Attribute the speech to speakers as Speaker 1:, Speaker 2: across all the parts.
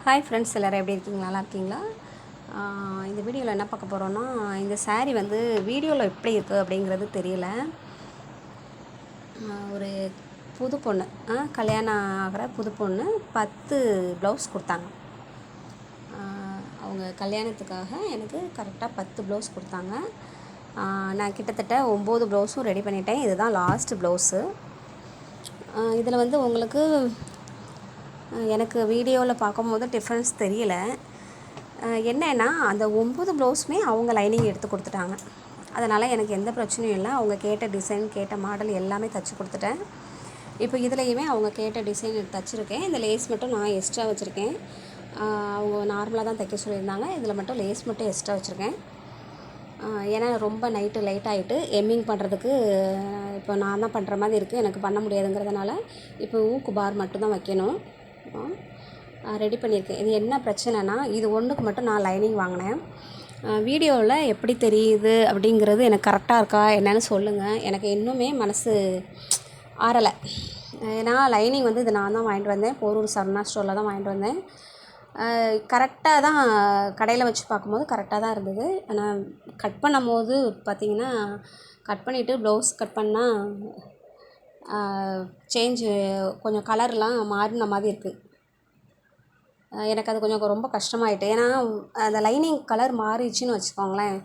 Speaker 1: Hi friends, எல்லோரும் எப்படி இருக்கீங்க? நல்லா இருக்கீங்களா? இந்த வீடியோவில் என்ன பார்க்க போகிறோன்னா, இந்த saree வந்து வீடியோவில் எப்படி இருக்குது அப்படிங்கிறது தெரியல. ஒரு புது பொண்ணு, கல்யாணம் ஆகிற புது பொண்ணு 10 ப்ளவுஸ் கொடுத்தாங்க. அவங்க கல்யாணத்துக்காக எனக்கு கரெக்டாக 10 ப்ளவுஸ் கொடுத்தாங்க. நான் கிட்டத்தட்ட 9 ப்ளவுஸும் ரெடி பண்ணிட்டேன். இதுதான் லாஸ்ட்டு ப்ளவுஸு. இதில் வந்து உங்களுக்கு எனக்கு வீடியோவில் பார்க்கும்போது டிஃப்ரென்ஸ் தெரியல. என்னென்னா, அந்த 9 ப்ளவுஸுமே அவங்க லைனிங் எடுத்து கொடுத்துட்டாங்க. அதனால் எனக்கு எந்த பிரச்சனையும் இல்லை. அவங்க கேட்ட டிசைன், கேட்ட மாடல் எல்லாமே தைச்சி கொடுத்துட்டேன். இப்போ இதுலேயுமே அவங்க கேட்ட டிசைன் தைச்சிருக்கேன். இந்த லேஸ் மட்டும் நான் எக்ஸ்ட்ரா வச்சுருக்கேன். அவங்க நார்மலாக தான் தைக்க சொல்லியிருந்தாங்க. இதில் மட்டும் லேஸ் மட்டும் எக்ஸ்ட்ரா வச்சுருக்கேன். ஏன்னா ரொம்ப நைட்டு லேட் ஆகிட்டு எம்மிங் பண்ணுறதுக்கு இப்போ நான் தான் பண்ணுற மாதிரி இருக்குது. எனக்கு பண்ண முடியாதுங்கிறதுனால இப்போ ஊக்கு பார் மட்டும்தான் வைக்கணும். ரெடி பண்ணியிருக்கேன். இது என்ன பிரச்சனைனா, இது ஒன்றுக்கு மட்டும் நான் லைனிங் வாங்கினேன். வீடியோவில் எப்படி தெரியுது அப்படிங்கிறது எனக்கு கரெக்டாக இருக்கா என்னென்னு சொல்லுங்கள். எனக்கு இன்னுமே மனசு ஆறலை. ஏன்னா லைனிங் வந்து இது நான் தான் வாங்கிட்டு வந்தேன். போரூர் சரணா ஸ்டோரில் தான் வாங்கிட்டு வந்தேன். கரெக்டாக தான் கடையில் வச்சு பார்க்கும்போது கரெக்டாக தான் இருந்தது. ஆனால் கட் பண்ணும்போது பார்த்திங்கன்னா, கட் பண்ணிவிட்டு ப்ளவுஸ் கட் பண்ணால் சேஞ்சு கொஞ்சம் கலர்லாம் மாறின மாதிரி இருக்குது. எனக்கு அது கொஞ்சம் ரொம்ப கஷ்டமாயிட்டு. ஏன்னா அந்த லைனிங் கலர் மாறிடுச்சின்னு வச்சுக்கோங்களேன்,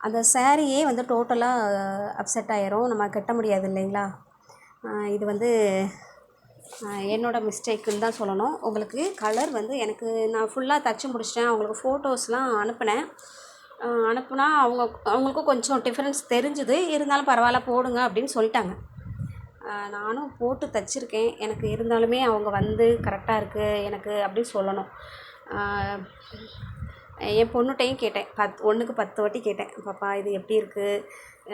Speaker 1: அந்த சாரியே வந்து டோட்டலாக அப்செட் ஆயிரும். நம்ம கட்ட முடியாது இல்லைங்களா? இது வந்து என்னோடய மிஸ்டேக்குன்னு தான் சொல்லணும். உங்களுக்கு கலர் வந்து எனக்கு நான் ஃபுல்லாக தைச்சி முடிச்சிட்டேன். அவங்களுக்கு ஃபோட்டோஸ்லாம் அனுப்பினேன். அனுப்புனா அவங்களுக்கும் கொஞ்சம் டிஃப்ரென்ஸ் தெரிஞ்சுது. இருந்தாலும் பரவாயில்ல போடுங்க அப்படின்னு சொல்லிட்டாங்க. நானும் போட்டு தைச்சிருக்கேன். எனக்கு இருந்தாலுமே அவங்க வந்து கரெக்டாக இருக்குது எனக்கு அப்படின்னு சொல்லணும். என் பொண்ணுகிட்டையும் கேட்டேன். 1க்கு 10 வாட்டி கேட்டேன். பாப்பா இது எப்படி இருக்குது?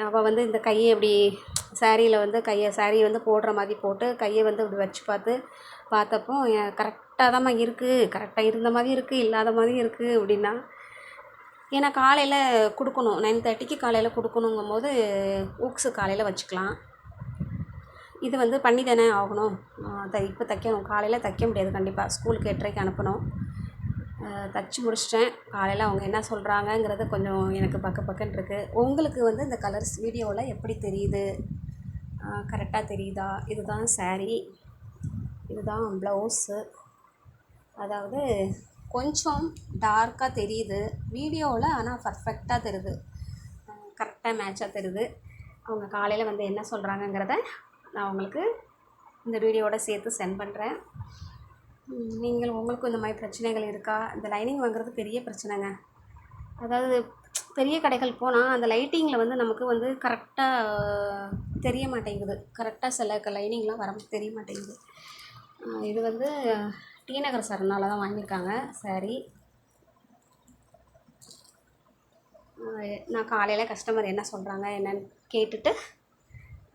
Speaker 1: அவள் வந்து இந்த கையை இப்படி சாரியில் வந்து சாரியை வந்து போடுற மாதிரி போட்டு கையை வந்து இப்படி வச்சு பார்த்தப்போ கரெக்டாக தான்மா இருக்குது, கரெக்டாக இருந்த மாதிரி இருக்குது, இல்லாத மாதிரி இருக்குது அப்படின்னா. ஏன்னா காலையில் கொடுக்கணும், 9:30க்கு காலையில் கொடுக்கணுங்கும் போது ஊக்ஸு காலையில் வச்சுக்கலாம். இது வந்து பண்ணி தானே ஆகணும். இப்போ தைக்கணும், காலையில் தைக்க முடியாது கண்டிப்பாக. ஸ்கூலுக்கு 8:30க்கு அனுப்பணும். தைச்சி முடிச்சிட்டேன். காலையில் அவங்க என்ன சொல்கிறாங்கங்கிறது கொஞ்சம் எனக்கு பக்கன்னு இருக்குது. உங்களுக்கு வந்து இந்த கலர்ஸ் வீடியோவில் எப்படி தெரியுது? கரெக்டாக தெரியுதா? இதுதான் சாரீ, இதுதான் ப்ளவுஸு. அதாவது கொஞ்சம் டார்க்காக தெரியுது வீடியோவில், ஆனால் பர்ஃபெக்டாக தெரியுது, கரெக்டாக மேட்சாக தெரியுது. அவங்க காலையில் வந்து என்ன சொல்கிறாங்கங்கிறத நான் உங்களுக்கு இந்த வீடியோவோட சேர்த்து சென்ட் பண்ணுறேன். உங்களுக்கும் இந்த மாதிரி பிரச்சனைகள் இருக்கா? இந்த லைனிங் வாங்குறது பெரிய பிரச்சனைங்க. அதாவது பெரிய கடைகள் போனால் அந்த லைட்டிங்கில் வந்து நமக்கு வந்து கரெக்டாக தெரிய மாட்டேங்குது. கரெக்டாக சில லைனிங்லாம் வர தெரிய மாட்டேங்குது. இது வந்து டி நகர் சரணால தான் வாங்கியிருக்காங்க சாரீ. நான் காலையில் கஸ்டமர் என்ன சொல்கிறாங்க என்னன்னு கேட்டுட்டு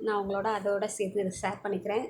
Speaker 1: நான் உங்களோட அதோட சேர்த்து ஷேர் பண்ணிக்கிறேன்.